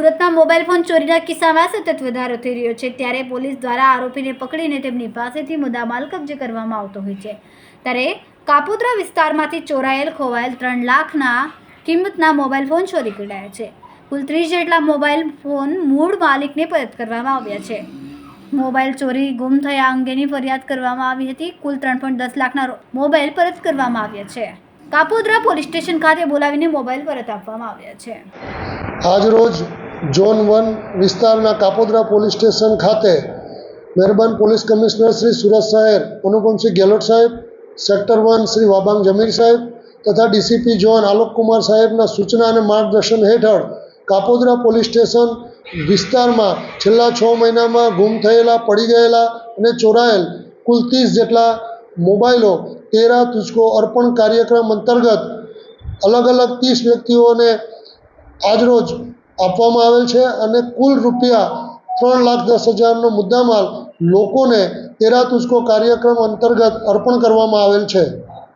સુરતમાં mobile phone ચોરીના કિસ્સામાં સતત વધારો થઈ રહ્યો છે, ત્યારે પોલીસ દ્વારા આરોપીને પકડીને તેમની પાસેથી મુદ્દામાલ કબજે કરવામાં આવતો હોય છે। ત્યારે કાપોદ્રા વિસ્તારમાંથી ખોવાયેલ 3 લાખના કિંમતના મોબાઈલ ફોન ચોરી કરાયા છે। કુલ 30 જેટલા મોબાઈલ ફોન મૂળ માલિકને પરત કરવામાં આવ્યા છે। મોબાઈલ ચોરી ગુમ થયા અંગેની ફરિયાદ કરવામાં આવી હતી। કુલ 3.10 લાખના મોબાઈલ પરત કરવામાં આવ્યા છે। કાપોદ્રા પોલીસ સ્ટેશન ખાતે બોલાવીને મોબાઈલ પરત આપવામાં આવ્યા છે। આજરોજ ઝોન 1 વિસ્તારના કાપોદ્રા પોલીસ સ્ટેશન ખાતે મહેરબાન પોલીસ કમિશનર શ્રી સુરત શહેર અનુપમસિંહ ગેહલોત સાહેબ, સેક્ટર 1 શ્રી વાબાંગ જમીર સાહેબ તથા ડીસીપી ઝોન આલોક કુમાર સાહેબના સૂચના અને માર્ગદર્શન હેઠળ કાપોદ્રા પોલીસ સ્ટેશન વિસ્તારમાં છેલ્લા 6 મહિનામાં ગુમ થયેલા, પડી ગયેલા અને ચોરાયેલ કુલ 30 જેટલા મોબાઈલો 13 તુझको અર્પણ કાર્યક્રમ અંતર્ગત અલગ અલગ 30 વ્યક્તિઓને આજરોજ આપવામાં આવેલ છે અને કુલ રૂપિયા 3,10,000નો મુદ્દામાલ લોકોને 13 તુझको કાર્યક્રમ અંતર્ગત અર્પણ કરવામાં આવેલ છે।